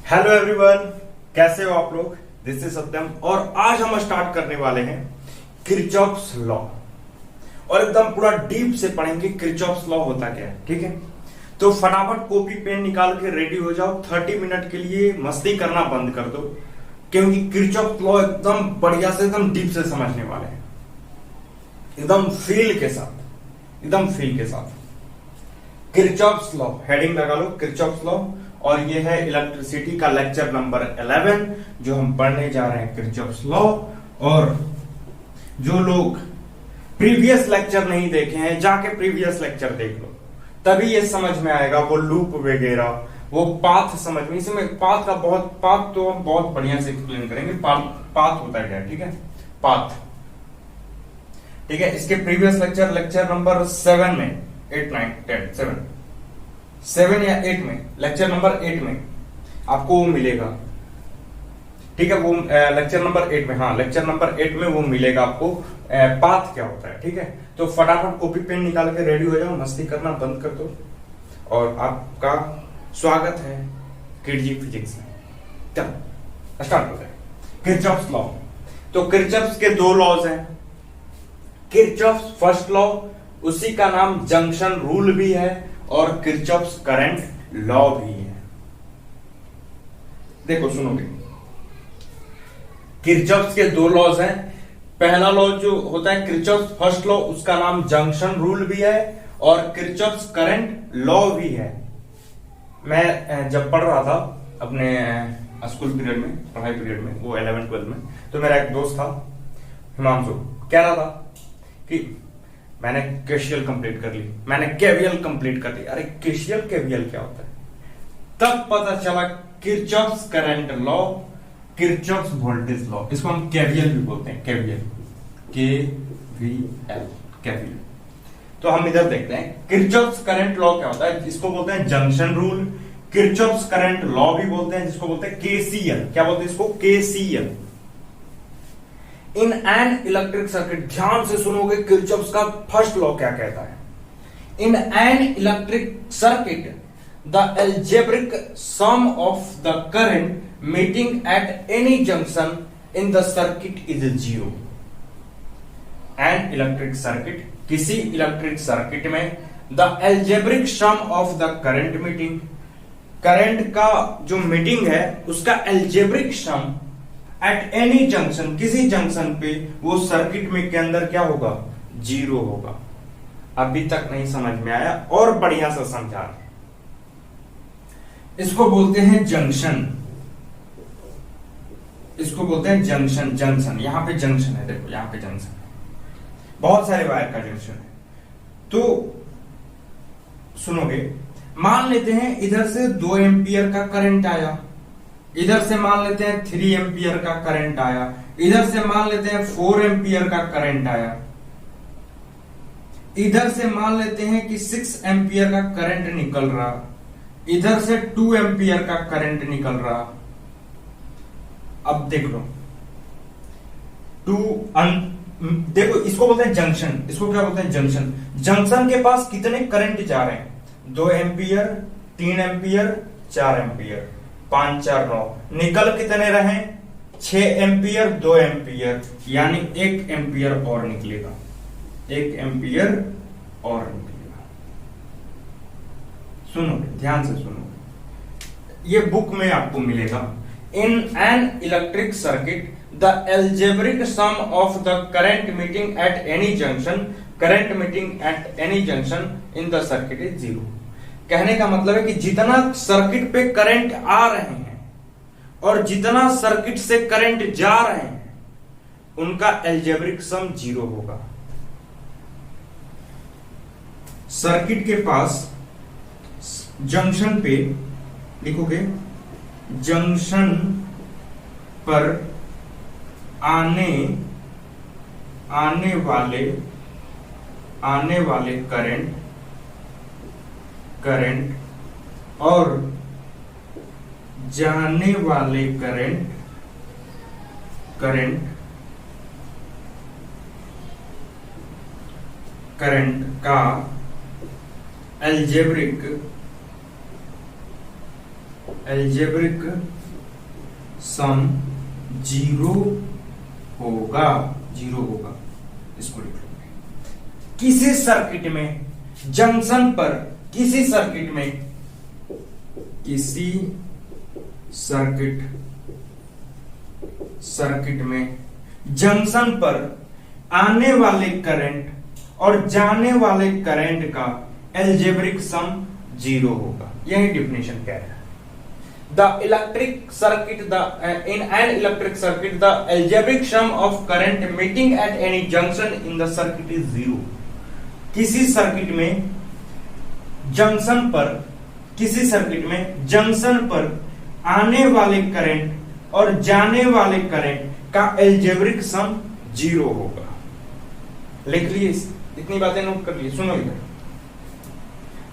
Hello everyone, कैसे हो आप लोग। दिस इज सत्यम और आज हम स्टार्ट करने वाले हैं किरचॉफ्स लॉ और एकदम पूरा डीप से पढ़ेंगे किरचॉफ्स लॉ होता क्या है। ठीक है, तो फटाफट कॉपी पेन निकाल के रेडी हो जाओ। 30 मिनट के लिए मस्ती करना बंद कर दो, क्योंकि किरचॉफ्स लॉ एकदम बढ़िया से एकदम डीप से समझने वाले हैं, एकदम फील के साथ, एकदम फील के साथ। किरचॉफ्स लॉ हेडिंग लगा लो, किरचॉफ्स लॉ। और ये है इलेक्ट्रिसिटी का लेक्चर नंबर 11 जो हम पढ़ने जा रहे हैं किरचॉफ्स लॉ। और जो लोग प्रीवियस लेक्चर नहीं देखे हैं, जाके प्रीवियस लेक्चर देख लो, तभी ये समझ में आएगा। वो लूप वगैरह, वो पाथ समझ में, इसमें पाथ तो हम बहुत बढ़िया से एक्सप्लेन करेंगे। पाथ होता है क्या, ठीक है, पाथ। ठीक है, इसके प्रीवियस लेक्चर नंबर 7 में 8 9 10 7 या 8 में, लेक्चर नंबर 8 में आपको वो मिलेगा। ठीक है, वो लेक्चर नंबर 8 में, हाँ लेक्चर नंबर 8 में वो मिलेगा आपको पाथ क्या होता है। ठीक है, तो फटाफट कॉपी पेन निकाल के रेडी हो जाओ, मस्ती करना बंद कर दो। और आपका स्वागत है किडजी फिजिक्स में। चलो स्टार्ट होता है किरचॉफ्स लॉ। तो किरचॉफ्स के दो लॉज हैं। किरचॉफ्स फर्स्ट लॉ, उसी का नाम जंक्शन रूल भी है और किरचॉफ्स करंट लॉ भी है। देखो सुनोगे, किरचॉफ्स के दो लॉज हैं। पहला लॉ जो होता है किरचॉफ्स फर्स्ट लॉ, उसका नाम जंक्शन रूल भी है और किरचॉफ्स करंट लॉ भी है। मैं जब पढ़ रहा था अपने स्कूल पीरियड में, पढ़ाई पीरियड में, वो 11 12 में, तो मेरा एक दोस्त था हिमांशु, कह रहा था कि मैंने केसीएल कंप्लीट कर ली, मैंने केवीएल कंप्लीट कर ली। अरे केसीएल केवीएल क्या होता है? तब पता चला Kirchhoff's current law, Kirchhoff's voltage law, इसको हम केवीएल भी बोलते हैं, केवीएल, केवीएल, केवीएल। तो हम इधर देखते हैं किरचॉफ्स करंट लॉ क्या होता है। इसको बोलते हैं junction rule. Kirchhoff's current law भी बोलते हैं, जिसको बोलते हैं केसीएल। क्या बोलते हैं इसको? KCL. In an electric circuit, ध्यान से सुनोगे किरचॉफ्स का फर्स्ट लॉ क्या कहता है। In an electric circuit the algebraic sum of the current meeting at any junction in the circuit is zero. An electric circuit, किसी इलेक्ट्रिक सर्किट में the algebraic sum of the current meeting, current का जो meeting है उसका algebraic sum at any junction, किसी junction पे वो circuit में के अंदर क्या होगा? जीरो होगा। अभी तक नहीं समझ में आया? और बढ़िया से समझा। इसको बोलते हैं जंक्शन, इसको बोलते हैं जंक्शन। जंक्शन, यहां पे जंक्शन है, देखो यहां पे जंक्शन है, बहुत सारे वायर का जंक्शन है। तो सुनोगे, मान लेते हैं इधर से 2 एम्पियर का करंट आया, इधर से मान लेते हैं 3 एम्पियर का करंट आया, इधर से मान लेते हैं 4 एम्पियर का करंट आया, इधर से मान लेते हैं कि 6 एम्पियर का करंट निकल रहा, इधर से 2 एम्पियर का करंट निकल रहा। अब देख लो, देखो इसको बोलते हैं जंक्शन। इसको क्या बोलते हैं? जंक्शन। जंक्शन के पास कितने करंट जा रहे हैं? 2 एम्पियर, 3 एम्पियर, 4 एम्पियर, 5 4 9, निकल कितने रहे? 6 एम्पियर, 2 एम्पियर, यानी 1 एम्पियर और निकलेगा, 1 एम्पियर और निकलेगा। सुनो, ध्यान से सुनो, ये बुक में आपको मिलेगा। In an electric circuit the algebraic sum of the current meeting at any junction, current meeting at any junction in the circuit is zero. कहने का मतलब है कि जितना सर्किट पे करंट आ रहे हैं और जितना सर्किट से करंट जा रहे हैं, उनका एल्जेब्रिक सम जीरो होगा। सर्किट के पास जंक्शन पे लिखोगे, जंक्शन पर आने वाले करंट और जाने वाले करंट का एल्जेब्रिक सम जीरो होगा, जीरो होगा। इसको लिख लो। किसी सर्किट में जंक्शन पर, किसी सर्किट में, किसी सर्किट में जंक्शन पर आने वाले करंट और जाने वाले करंट का एल्जेब्रिक सम जीरो होगा। यही डिफिनेशन कह रहा है। The electric circuit, in an electric circuit, the algebraic sum of current meeting at any junction in the circuit is zero. किसी सर्किट में जंक्शन पर, किसी सर्किट में जंक्शन पर आने वाले करंट और जाने वाले करंट का एल्जेब्रिक सम जीरो होगा। लिख लिए, इतनी बातें नोट कर लिए। सुनो इधर,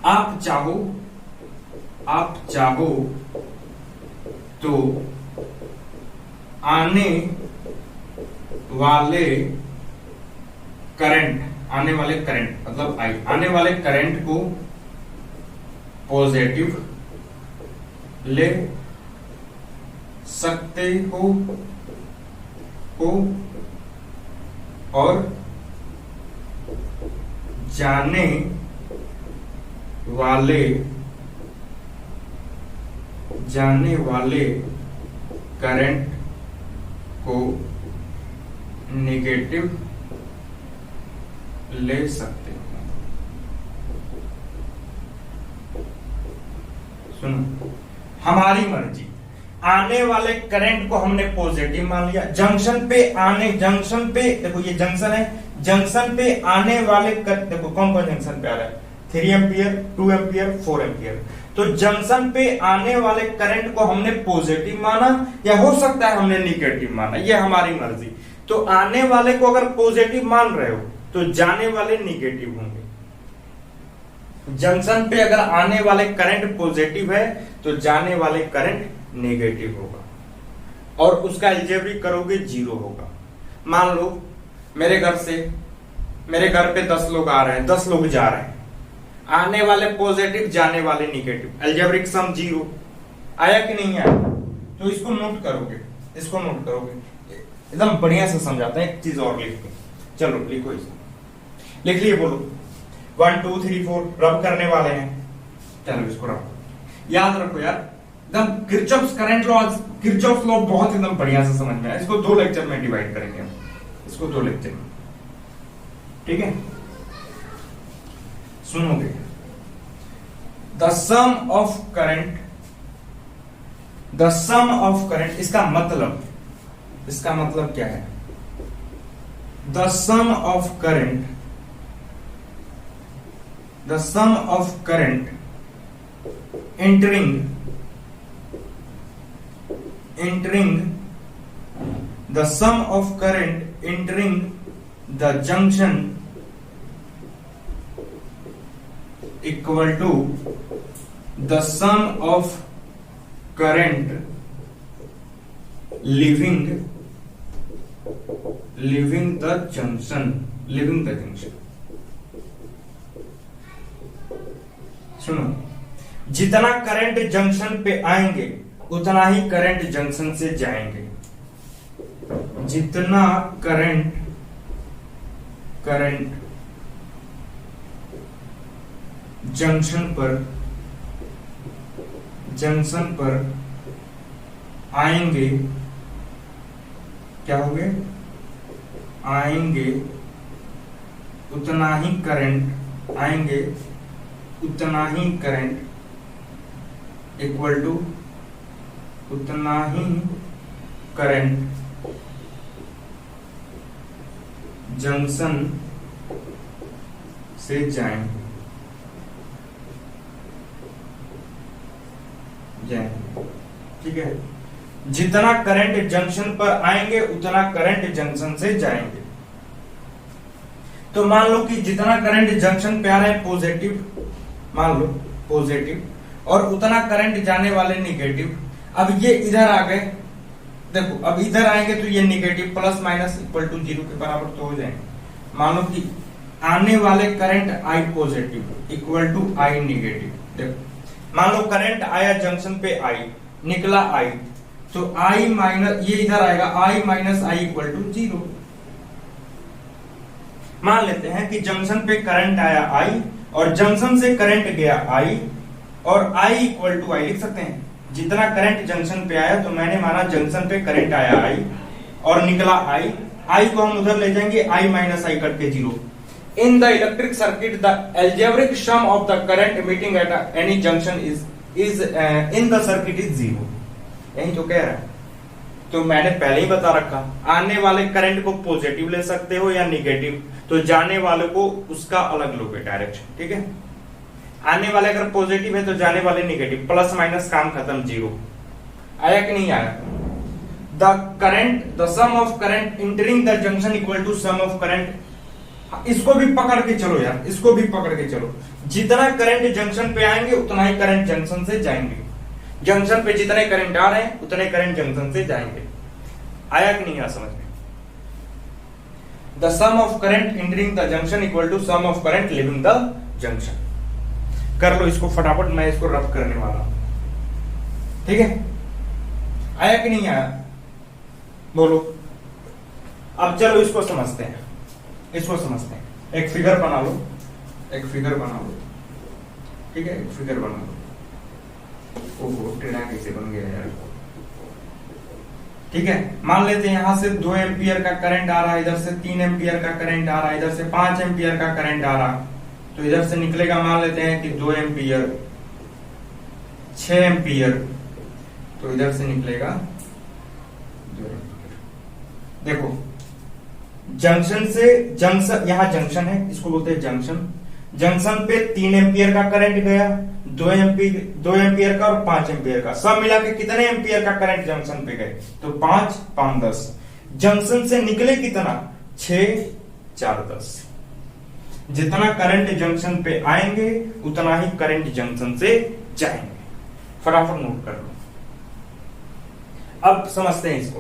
आप चाहो तो आने वाले करंट मतलब आई, आने वाले करंट को पॉजिटिव ले सकते हो और जाने वाले करंट को नेगेटिव ले सकते हो। सुनो, हमारी मर्जी, आने वाले करंट को हमने पॉजिटिव मान लिया। जंक्शन पे देखो ये जंक्शन है, जंक्शन पे आने वाले देखो कौन कौन जंक्शन पे आ रहा है, 3 एम्पियर, 2 एम्पियर, 4 एम्पियर। तो जंक्शन पे आने वाले करंट को हमने पॉजिटिव माना, या हो सकता है हमने निगेटिव माना, ये हमारी मर्जी। तो आने वाले को अगर पॉजिटिव मान रहे हो तो जाने वाले निगेटिव होंगे। जंक्शन पे अगर आने वाले करंट पॉजिटिव है तो जाने वाले करंट नेगेटिव होगा, और उसका एल्जेब्रिक करोगे जीरो होगा। मान लो मेरे घर पे 10 लोग आ रहे हैं, 10 लोग जा रहे हैं, आने वाले पॉजिटिव, जाने वाले निगेटिव, एल्जेब्रिक सम जीरो आया कि नहीं आया? तो इसको नोट करोगे, एकदम बढ़िया से समझाते हैं। एक चीज और लिख दो, चलो लिखो, इसको लिख लिए, बोलो 1 2 3 4 रब करने वाले हैं। चलो इसको रब याद रखो यार, एकदम Kirchhoff's current law, Kirchhoff's law बहुत एकदम बढ़िया से समझ में आया। इसको 2 लेक्चर में डिवाइड करेंगे हम, इसको 2 लेक्चर में, ठीक है? सुनोगे, द सम ऑफ करंट, इसका मतलब क्या है? The sum of current entering the sum of current entering the junction equal to the sum of current leaving the junction। सुनो, जितना करंट जंक्शन पे आएंगे उतना ही करंट जंक्शन से जाएंगे। जितना करंट जंक्शन पर आएंगे, क्या होंगे? आएंगे, उतना ही करंट आएंगे, उतना ही करंट इक्वल टू उतना ही करंट जंक्शन से जाएंगे। ठीक है, जितना करंट जंक्शन पर आएंगे उतना करंट जंक्शन से जाएंगे। तो मान लो कि जितना करंट जंक्शन पे आ रहा है पॉजिटिव, मान लो पॉजिटिव, और उतना करंट जाने वाले निगेटिव। अब ये इधर आ गए, देखो अब इधर आएंगे तो ये निगेटिव, प्लस माइनस इक्वल टू 0 के बराबर तो हो जाएंगे। मान लो कि आने वाले current I positive equal to I negative. देखो मान लो करंट आया जंक्शन पे I, निकला I, तो आई माइनस ये इधर आएगा आई माइनस आई इक्वल टू 0। मान लेते हैं कि जंक्शन पे करंट आया आई और जंक्शन से करंट गया आई और आई इक्वल टू आई लिख सकते हैं। जितना करंट जंक्शन पे आया तो मैंने माना जंक्शन पे करंट आया आई और निकला आई, आई को हम उधर ले जाएंगे आई माइनस आई करके 0। In the electric circuit the algebraic sum of the current emitting at any junction is in the circuit is 0। यही तो कह रहा है। तो मैंने पहले ही बता रखा, आने वाले करंट को पॉजिटिव ले सकते हो या निगेटिव, तो जाने वाले को उसका अलग लोगे डायरेक्शन, ठीक है। आने वाले अगर पॉजिटिव है तो जाने वाले निगेटिव, प्लस माइनस काम खत्म 0। आया कि नहीं आया? The current the sum of current entering the junction equal to sum of current, इसको भी पकड़ के चलो यार, इसको भी पकड़ के चलो। जितना करंट जंक्शन पे आएंगे उतना ही करंट जंक्शन से जाएंगे। जंक्शन पे जितने करंट आ रहे हैं उतने करंट जंक्शन से जाएंगे। आया कि नहीं आया समझ में? The sum of current entering the junction equal to sum of current leaving the junction. कर लो इसको फटाफट, मैं इसको रब करने वाला हूं, ठीक है। आया कि नहीं आया बोलो। अब चलो इसको समझते हैं, इसको समझते हैं। एक फिगर बना लो, एक फिगर बना लो, ठीक है। एक फिगर बना लो। ओहो टेढ़ा कैसे बन गया यार, ठीक है। मान लेते हैं यहां से 2 एम्पियर का करंट आ रहा है, इधर से 3 एम्पियर का करंट आ रहा है, इधर से 5 एम्पियर का करंट आ रहा, तो इधर से निकलेगा मान लेते हैं कि 2 एम्पियर, 6 एम्पियर, तो इधर से निकलेगा 2 एम्पियर। देखो जंक्शन से जंक्शन, यहां जंक्शन है, इसको बोलते हैं जंक्शन। जंक्शन पे 3 एम्पियर का करंट गया, 2 एम्पियर का और 5 एम्पियर का, सब मिला के कितने एम्पियर का करंट जंक्शन पे गए? तो 5 5 10। जंक्शन से निकले कितना? 6 4 10। जितना करंट जंक्शन पे आएंगे उतना ही करंट जंक्शन से जाएंगे। फटाफट नोट कर लो। अब समझते हैं इसको,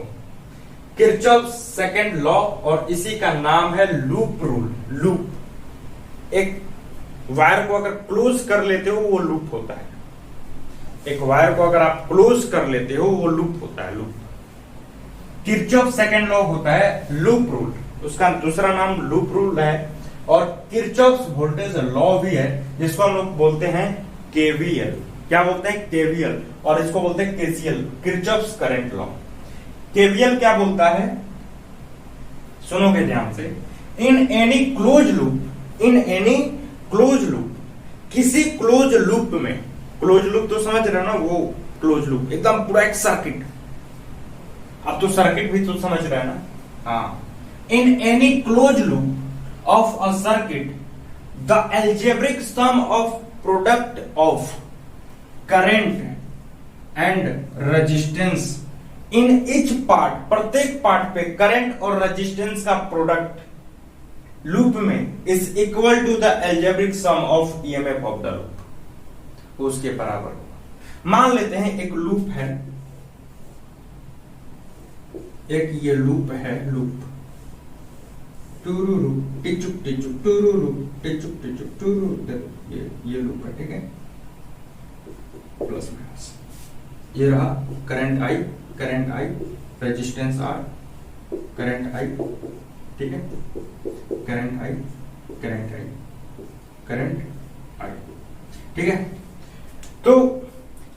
किरचॉफ सेकंड लॉ, और इसी का नाम है लूप रूल। लूप, एक वायर को अगर क्लोज कर लेते हो वो लूप होता है। एक वायर को अगर आप क्लोज कर लेते हो वो लूप होता है, लूप। किरचॉफ सेकंड लॉ होता है लूप रूल, उसका दूसरा नाम लूप रूल है। और किरचॉफ वोल्टेज लॉ भी है, जिसको हम लोग बोलते हैं केवीएल। क्या बोलते हैं? केवीएल। और इसको बोलते हैं KCL, Kirchhoff current law. KVL क्या बोलता है, सुनोगे ध्यान से। इन एनी क्लोज लूप, इन एनी क्लोज लूप, किसी क्लोज लूप में, क्लोज लूप तो समझ रहे हो ना, वो क्लोज लूप एकदम पूरा एक सर्किट। अब तो सर्किट भी तो समझ रहे हैं ना, हाँ। In any closed loop of a circuit the algebraic sum of product of current and resistance in each part, प्रत्येक पार्ट पे करंट और रेजिस्टेंस का प्रोडक्ट लूप में is equal to the algebraic sum of EMF of the loop, उसके बराबर होगा। मान लेते हैं एक लूप है, एक ये लूप है, लूप टूरू टिचुक टिचुक टूरू टिचुक टिचुक टूरू, ये लूप है, ठीक है। प्लस माइनस ये रहा current I, current I, resistance R, current I, ठीक है, current I, current I, current I, ठीक है। तो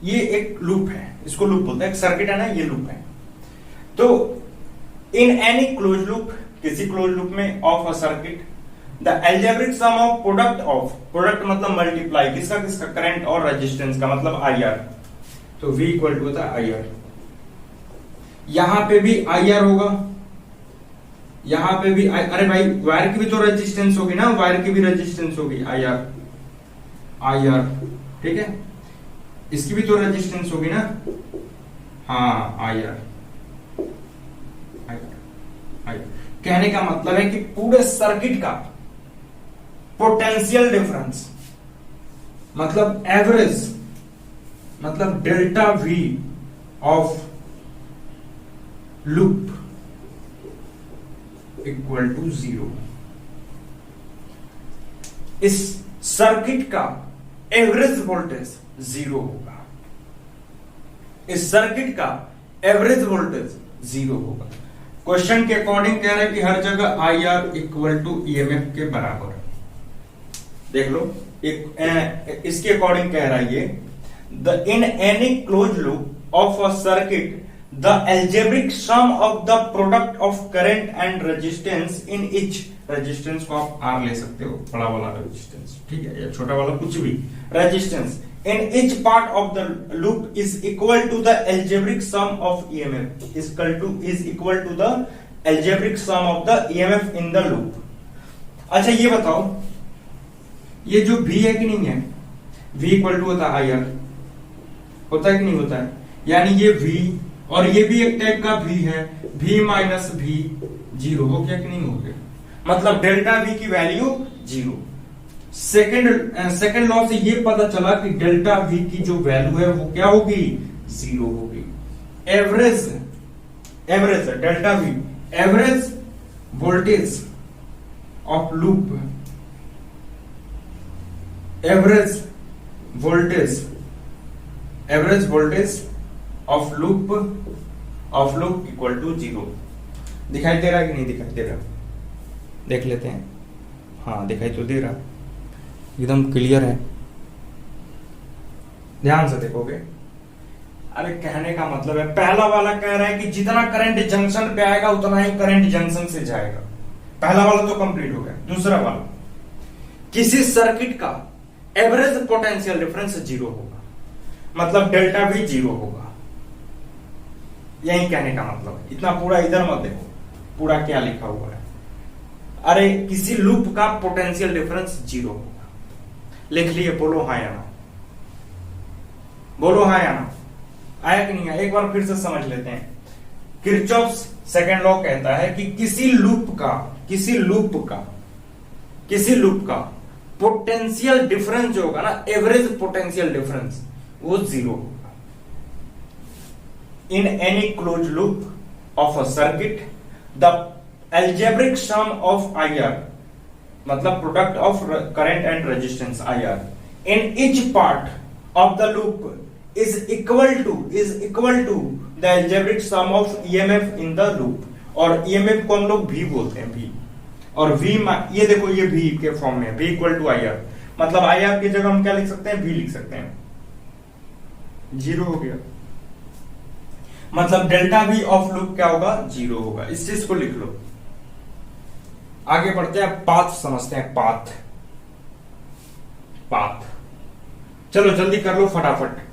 ये एक लूप है, इसको लूप बोलते हैं, एक सर्किट है ना, ये लूप है। तो इन एनी क्लोज लूप, किसी क्लोज लूप में of a circuit, the algebraic sum of product of, product मतलब मल्टीप्लाई, किसका किसका? करंट और रेजिस्टेंस का, मतलब आई आर। तो V इक्वल टू होता है आई आर। यहां पे भी आई आर होगा, यहां पे भी अरे भाई वायर की भी तो रेजिस्टेंस होगी ना, वायर की भी रेजिस्टेंस होगी आई आर, आई आर, ठीक है। इसकी भी तो रेजिस्टेंस होगी ना, हाँ आई आर, आई। कहने का मतलब है कि पूरे सर्किट का पोटेंशियल डिफरेंस, मतलब एवरेज, मतलब delta V of loop equal to 0। इस सर्किट का एवरेज वोल्टेज 0 होगा। इस सर्किट का एवरेज वोल्टेज 0 होगा। क्वेश्चन के अकॉर्डिंग कह रहा है कि हर जगह I R equal to EMF के बराबर। देख लो इसके अकॉर्डिंग कह रहा है ये इन any closed loop of a circuit the algebraic sum of the product of current and resistance in etch, resistance को आप आर ले सकते हो, बड़ा वाला रेजिस्टेंस, ठीक है, या छोटा वाला कुछ भी resistance in each part of the loop is equal to the algebraic sum of EMF is equal to the algebraic sum of the EMF in the loop। अच्छा ये बताओ, ये जो V है कि नहीं है, V इक्वल टू होता है IR, होता है कि नहीं होता है, यानी ये V और ये भी एक टाइप का V है, V माइनस V 0 हो गया कि नहीं हो गया, मतलब डेल्टा V की वैल्यू 0। सेकंड लॉ से ये पता चला कि डेल्टा V की जो वैल्यू है वो क्या होगी, 0 होगी। Average delta V average voltage of loop, average voltage of loop equal to 0। दिखाई दे रहा है कि नहीं दिखाई दे रहा, देख लेते हैं। हाँ दिखाई तो दे रहा, एकदम क्लियर है, ध्यान से देखोगे। अरे कहने का मतलब है, पहला वाला कह रहा है कि जितना करंट जंक्शन पे आएगा उतना ही करंट जंक्शन से जाएगा, पहला वाला तो कंप्लीट हो गया। दूसरा वाला, किसी सर्किट का एवरेज पोटेंशियल डिफरेंस 0 होगा, मतलब डेल्टा भी 0 होगा, यही कहने का मतलब है। इतना पूरा इधर मत देखो, पूरा क्या लिखा हुआ है। अरे किसी लूप का पोटेंशियल डिफरेंस 0 होगा, लिख लिए। बोलो हाँ या ना, बोलो हाँ या ना, आया कि नहीं आया, एक बार फिर से समझ लेते हैं। किरचॉफ्स सेकंड लॉ कहता है कि किसी लूप का पोटेंशियल डिफरेंस जो होगा ना, एवरेज पोटेंशियल डिफरेंस, वो 0 होगा। In any closed loop of a circuit the algebraic sum of IR, मतलब product of current and resistance IR in each part of the loop is equal to the algebraic sum of EMF in the loop. और EMF को हम लोग V बोलते हैं, V, और V ये देखो ये V के फॉर्म में, V इक्वल टू IR, मतलब IR की जगह हम क्या लिख सकते हैं, V लिख सकते हैं, 0 हो गया, मतलब डेल्टा V ऑफ लूप क्या होगा, 0 होगा। इस चीज को लिख लो। आगे बढ़ते हैं, पाथ समझते हैं। पाथ चलो जल्दी कर लो फटाफट।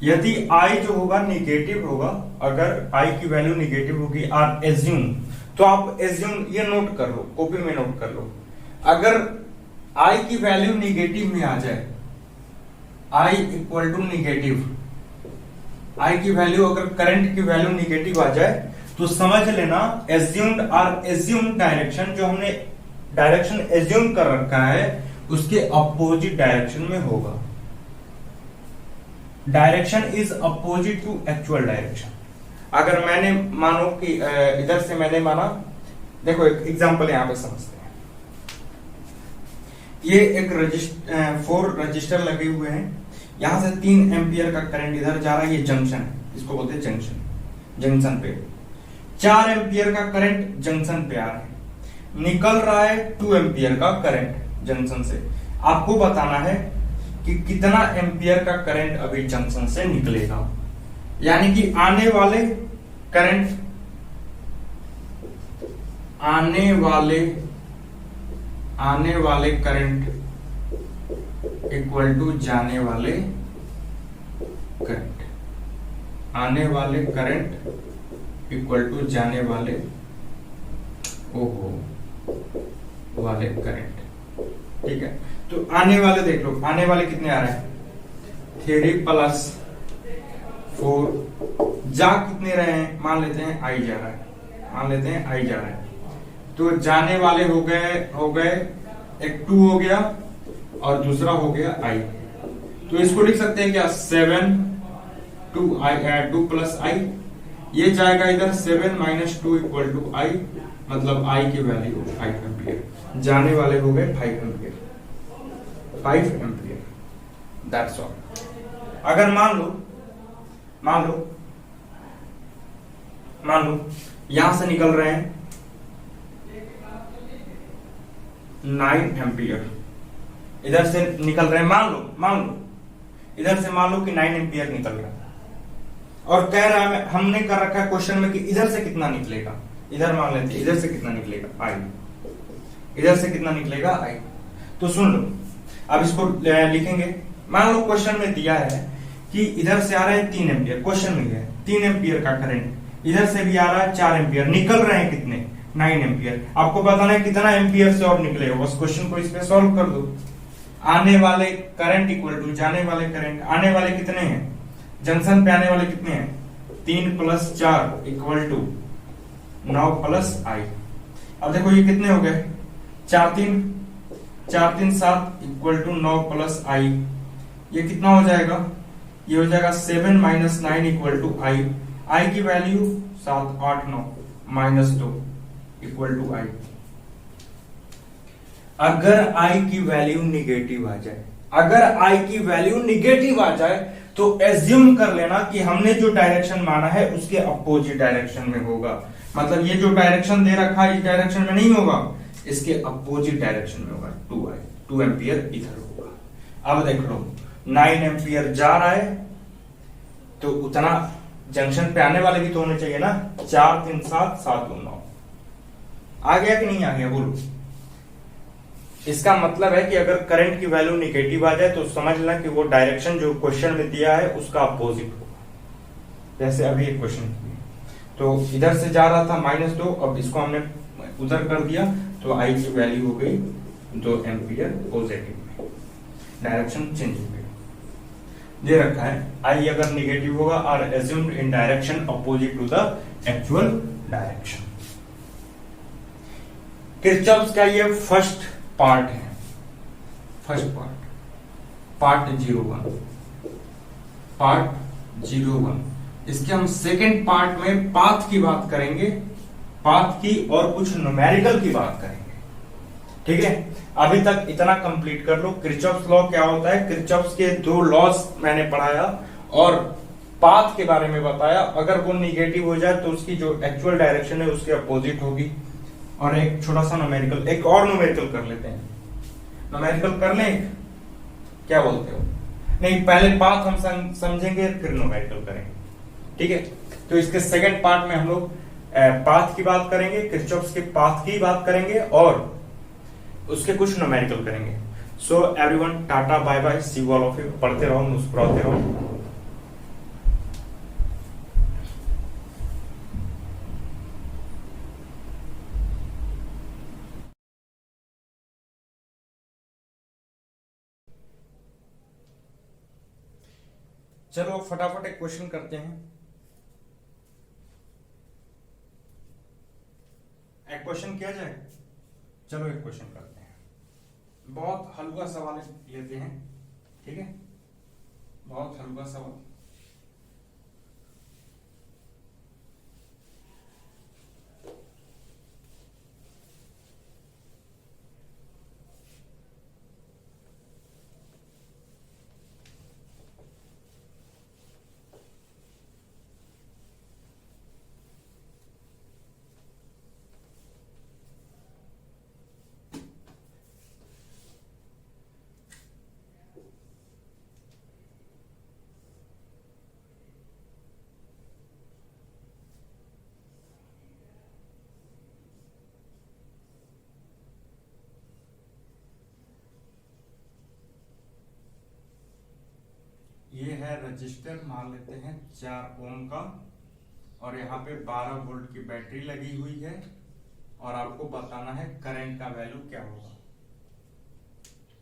यदि I जो होगा निगेटिव होगा, अगर I की वैल्यू निगेटिव होगी, आर एज्यूम, तो आप एज्यूम ये नोट कर लो, कॉपी में नोट कर लो। अगर I की वैल्यू निगेटिव में आ जाए, I equal to negative, I की वैल्यू अगर करंट की वैल्यू निगेटिव आ जाए तो समझ लेना एज्यूम्ड आर एज्यूम डायरेक्शन, जो हमने डायरेक्शन एज्यूम कर रखा है उसके अपोजिट डायरेक्शन में होगा। Direction is opposite to actual direction. अगर मैंने मानो कि इधर से मैंने माना, देखो एक एग्जांपल यहां पे समझते हैं। ये एक 4 रजिस्टर लगे हुए हैं, यहां से 3 एम्पियर का करंट इधर जा रहा है, ये जंक्शन है, इसको बोलते हैं जंक्शन पे 4 एम्पियर का करंट जंक्शन पे आ रहा है, निकल रहा है 2 एम्पियर का करंट जंक्शन से। आपको बताना है कि कितना एम्पियर का करंट अभी जंक्शन से निकलेगा, यानी कि आने वाले करंट इक्वल टू जाने वाले करंट, आने वाले करंट इक्वल टू जाने वाले वाले करंट। ठीक है, तो आने वाले देख लो, आने वाले कितने आ रहे हैं, 3 + 4, जा कितने रहे हैं, मान लेते हैं आई जा रहा है, तो जाने वाले हो गए एक 2 हो गया और दूसरा हो गया आई, तो इसको लिख सकते हैं क्या, 7 2 + i, ये जाएगा इधर 7 - 2 = i मतलब आई की वैल्यू 5 एम्पियर, जाने वाले हो गए 5 एम्पियर, 5 एम्पियर, दैट्स ऑल। अगर मान लो यहां से निकल रहे हैं 9 एम्पियर, इधर से निकल रहे हैं, मान लो इधर से मान लो कि 9 एम्पियर निकल रहा है, और कह रहा है हमने कर रखा है क्वेश्चन में कि इधर से कितना निकलेगा, इधर मान लेते हैं इधर से कितना निकलेगा आई, इधर से कितना निकलेगा आई। तो सुन लो, अब इसको लिखेंगे। मान लो क्वेश्चन में दिया है कि इधर से आ रहा है 3 एम्पियर, क्वेश्चन में है 3 एम्पियर का करंट, इधर से भी आ रहा है 4 एम्पियर, निकल रहे हैं कितने 9 एम्पियर। आपको बताना है कितना एम्पियर से और निकलेगा, बस क्वेश्चन को इस पे सॉल्व कर दो। आने वाले करंट इक्वल टू जाने वाले करंट, आने वाले कितने हैं, जंक्शन पे आने वाले कितने हैं 3 + 4 इक्वल टू 9 + आई। अब देखो ये कितने हो गए, 4 3 7 इक्वल टू 9 + आई, ये कितना हो जाएगा, ये हो जाएगा 7 - 9 इक्वल टू आई। आई की वैल्यू 7 8 9 -2 इक्वल टू आई। अगर आई की वैल्यू निगेटिव आ जाए, अगर आई की वैल्यू निगेटिव आ जाए तो एज्यूम कर लेना कि हमने जो डायरेक्शन माना है उसके अपोजिट डायरेक्शन में होगा। मतलब ये जो डायरेक्शन दे रखा है इस डायरेक्शन में नहीं होगा, इसके अपोजिट डायरेक्शन में होगा, 2 एम्पियर इधर होगा। अब देख लो 9 एम्पियर जा रहा है तो उतना जंक्शन पे आने वाले भी तो होने चाहिए ना, 4 3 7 7 2 9 आ गया कि नहीं आ गया बोलो। इसका मतलब है कि अगर करंट की वैल्यू निगेटिव आ जाए तो समझ लेना कि वो डायरेक्शन जो क्वेश्चन में दिया है उसका अपोजिट होगा। जैसे अभी एक क्वेश्चन तो इधर से जा रहा था -2, अब इसको हमने उधर कर दिया तो आई की वैल्यू हो गई 2 एम्पियर पॉजिटिव में, डायरेक्शन चेंज हो गई। दे रखा है आई अगर निगेटिव होगा और assumed in direction opposite to the actual direction. Kirchhoff's का ये फर्स्ट पार्ट है, फर्स्ट पार्ट 01। इसके हम सेकेंड पार्ट में पाथ की बात करेंगे, पाथ की और कुछ न्यूमेरिकल की बात करेंगे। ठीक है, अभी तक इतना कंप्लीट कर लो। किरचॉफ्स लॉ क्या होता है, किरचॉफ्स के 2 लॉज मैंने पढ़ाया और पाथ के बारे में बताया। अगर वो निगेटिव हो जाए तो उसकी जो एक्चुअल डायरेक्शन है उसके अपोजिट होगी। और एक छोटा सा न्यूमेरिकल, एक और न्यूमेरिकल कर लेते हैं। न्यूमेरिकल कर लें, क्या बोलते हो? नहीं, पहले पाथ हम समझेंगे फिर न्यूमेरिकल करेंगे। ठीक है, तो इसके सेकंड पार्ट में हम लोग पाथ की बात करेंगे, किरचॉफ्स के पाथ की बात करेंगे और उसके कुछ न्यूमेरिकल करेंगे। So everyone, tata bye bye, see you all of you. पढ़ते रहो, मुस्कुराते रहो। चलो फटाफट एक क्वेश्चन करते हैं। एक क्वेश्चन किया जाए, चलो एक क्वेश्चन करते हैं। बहुत हल्का सवाल लेते हैं, ठीक है, बहुत हल्का सवाल। ये है रजिस्टर, मान लेते हैं 4 ओम का, और यहाँ पे 12 वोल्ट की बैटरी लगी हुई है और आपको बताना है करंट का वैल्यू क्या होगा।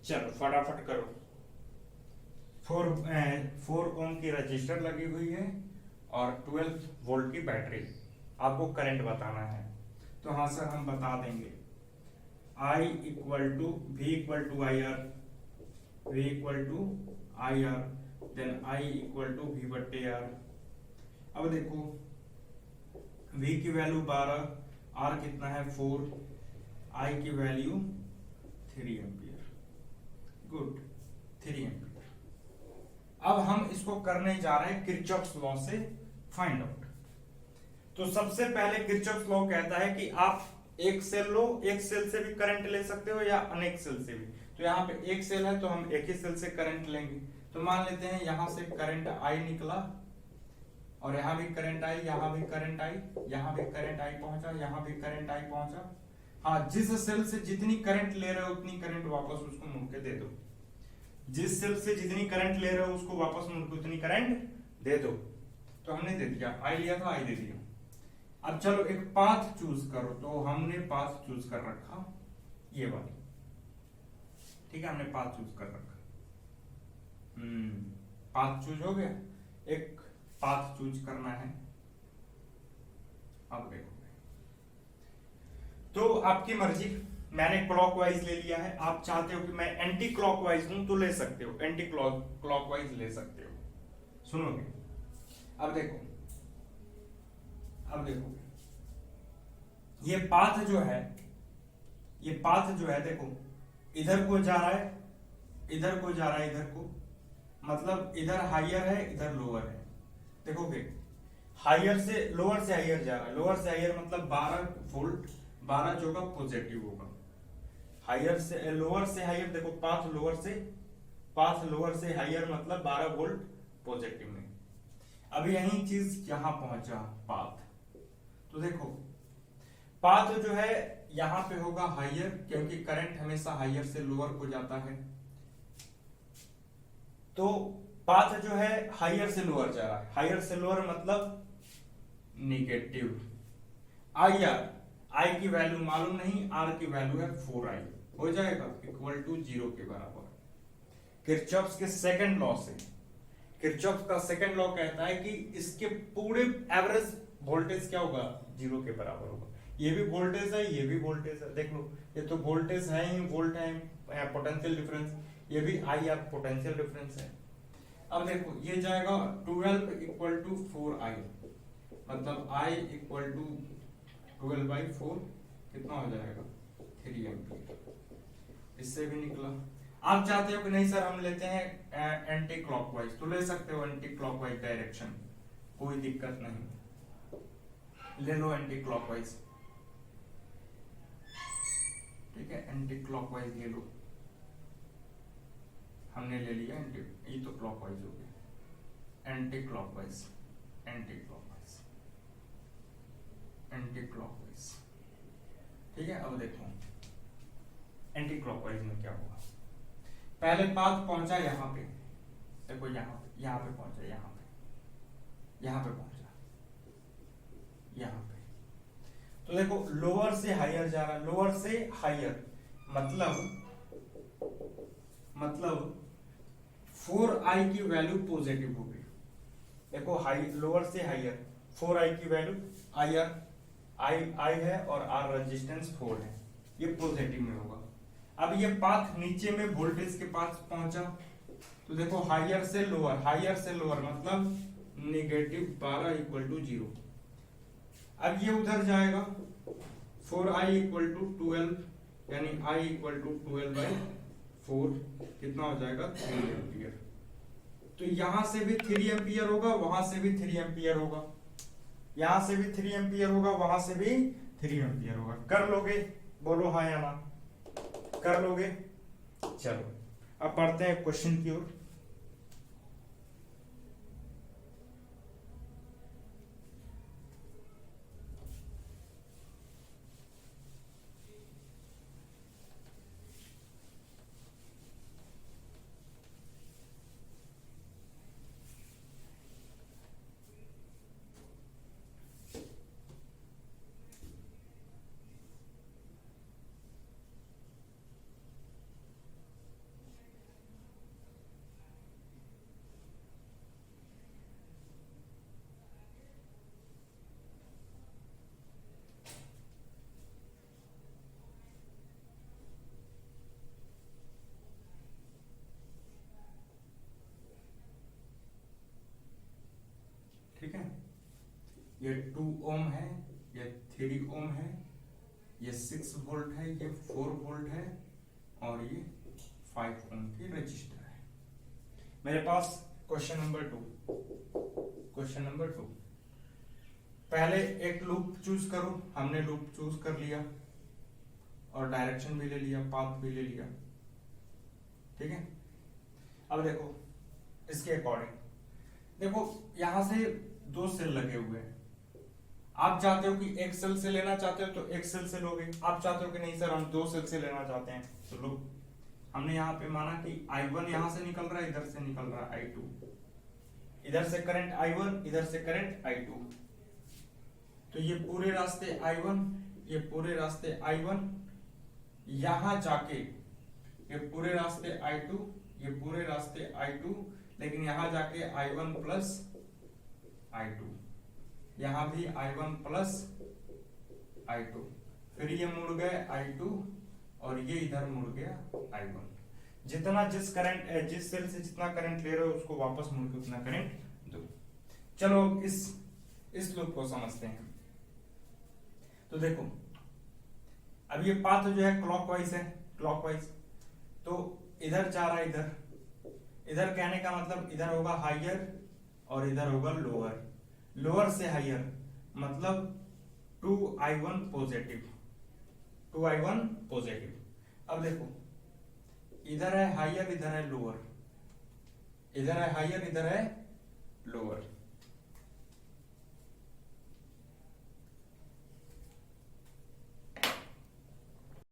चलो फटाफट करो। 4 ओम की रजिस्टर लगी हुई है और 12 वोल्ट की बैटरी, आपको करंट बताना है। तो हाँ सर, हम बता देंगे। I equal to V equal to I R, V equal to I R, then I equal to V बट्टे आर। अब देखो V की वैल्यू 12, आर कितना है 4, आई की वैल्यू 3 एम्पियर। Good, 3 ampere. अब हम इसको करने जा रहे हैं किरचॉफ्स लॉ से फाइंड आउट। तो सबसे पहले किरचॉफ्स लॉ कहता है कि आप एक सेल लो, एक सेल से भी करंट ले सकते हो या अनेक सेल से भी। तो यहाँ पे एक सेल है तो हम एक ही सेल से करंट लेंगे। तो मान लेते हैं यहां से करंट आई निकला और यहां भी करंट आई, यहां भी करंट आई, यहां भी करंट आई पहुंचा, यहां भी करंट आई पहुंचा। हाँ, जिस सेल से जितनी करंट ले रहे हो उतनी करंट वापस उसको मुड़ के दे दो। जिस सेल से जितनी करंट ले रहे हो उसको वापस मुड़ के उतनी करंट दे दो। तो हमने दे दिया, आई लिया था, आई दे दिया। अब चलो एक पाथ चूज करो। तो हमने पाथ चूज कर रखा ये वाली, ठीक है, हमने पाथ चूज कर रखा। पाथ चूज हो गया। एक पाथ चूज करना है। अब देखो, तो आपकी मर्जी। मैंने क्लॉकवाइज ले लिया है। आप चाहते हो कि मैं एंटी क्लॉकवाइज लूं तो ले सकते हो, एंटी क्लॉकवाइज ले सकते हो। सुनोगे? अब देखो, अब देखो, ये पाथ जो है, ये पाथ जो है, देखो इधर को जा रहा है, इधर को जा रहा है, इधर को, मतलब इधर हायर है, इधर लोअर है। देखोगे हायर से लोअर से हायर जा रहा है, लोअर से हायर मतलब 12 वोल्ट, 12 जो का पॉजिटिव होगा। हायर से लोअर से हायर, देखो पाथ लोअर से हायर मतलब 12 वोल्ट पॉजिटिव में। अब यही चीज यहां पहुंचा पाथ। तो देखो पाथ जो है यहां पे होगा हायर, क्योंकि करंट हमेशा हायर से लोअर को जाता है। तो पाथ जो है हायर से लोअर जा रहा है। हायर से लोअर मतलब निगेटिव। आई आर, आई की वैल्यू मालूम नहीं, आर की वैल्यू है 4i, हो जाएगा इक्वल टू 0 के बराबर। किरचॉफ्स के सेकंड लॉ से, किरचॉफ्स का सेकंड लॉ कहता है कि इसके पूरे एवरेज वोल्टेज क्या होगा, 0 के बराबर होगा। ये भी वोल्टेज है, ये भी वोल्टेज है, देख लो ये तो वोल्टेज है ही, वोल्ट है, पोटेंशियल डिफरेंस, ये भी आई आर पोटेंशियल डिफरेंस है। अब देखो ये जाएगा 12 इक्वल टू 4i, मतलब i इक्वल टू 12/4 कितना हो जाएगा 3 एम्पियर। इससे भी निकला। आप चाहते हो कि नहीं सर हम लेते हैं एंटी क्लॉकवाइज, तो ले सकते हो एंटी क्लॉकवाइज डायरेक्शन, कोई दिक्कत नहीं, ले लो एंटी क्लॉकवाइज, ठीक है, एंटी क्लॉकवाइज ले लो। हमने ले लिया एंटी, ये तो क्लॉकवाइज हो गया, anti clockwise, anti clockwise, anti clockwise, ठीक है। अब देखो एंटी क्लॉकवाइज में क्या हुआ। पहले पाथ पहुंचा यहां पे, देखो यहां पे पहुंचा, यहां पे पहुंचा, यहां पे। तो देखो लोअर से हायर जा रहा है, लोअर से हायर मतलब 4i की वैल्यू पॉजिटिव हो गई। देखो हाई लोअर से हायर 4i की वैल्यू, आई है और आर रेजिस्टेंस 4 है, ये पॉजिटिव में होगा। अब ये पाथ नीचे में वोल्टेज के पास पहुंचा, तो देखो हायर से लोअर मतलब नेगेटिव 12 इक्वल टू 0। अब ये उधर जाएगा 4i इक्वल टू 12, यानी i इक्वल टू 12/4 कितना हो जाएगा 3 एम्पियर। तो यहां से भी 3 एम्पियर होगा, वहां से भी 3 एम्पियर होगा, यहां से भी 3 एम्पियर होगा, वहां से भी 3 एम्पियर होगा। कर लोगे? बोलो हाँ या ना, कर लोगे? चलो अब पढ़ते हैं क्वेश्चन की ओर। ठीक है, ये 2 ओम है, ये 3 ओम है, ये 6 वोल्ट है, ये 4 वोल्ट है और ये 5 ओम की रजिस्टर है। मेरे पास क्वेश्चन नंबर 2 पहले एक लूप चूज करो, हमने लूप चूज कर लिया और डायरेक्शन भी ले लिया, पाथ भी ले लिया, ठीक है। अब देखो इसके अकॉर्डिंग, देखो यहां से 2 सेल लगे हुए हैं, आप चाहते हो कि एक सेल से लेना चाहते हो तो एक सेल से लोगे, आप चाहते हो कि नहीं सर हम 2 सेल से लेना चाहते हैं तो लो। हमने यहाँ पे माना कि I1 यहां से निकल रहा है, इधर से निकल रहा है I2, इधर से करंट I1, इधर से करंट I2, तो ये पूरे रास्ते I1, ये पूरे रास्ते I1, यहां जाके ये पूरे रास्ते I2, ये पूरे रास्ते I2, लेकिन यहां जाके I1 प्लस I2, यहां भी I1 प्लस I2, फिर ये मुड़ गए I2 और ये इधर मुड़ गया I1। जितना जिस सेल से जितना करंट ले रहे हो उसको वापस मुड़ के उतना करंट दो। चलो इस लूप को समझते हैं। तो देखो अब ये पाथ जो है क्लॉकवाइज है, क्लॉकवाइज, तो इधर जा रहा है, इधर कहने का मतलब इधर होगा हायर और इधर होगा लोअर, लोअर से हायर मतलब 2I1 पॉजिटिव, 2I1 पॉजिटिव। अब देखो इधर है हायर, इधर है लोअर, इधर है हायर, इधर है लोअर,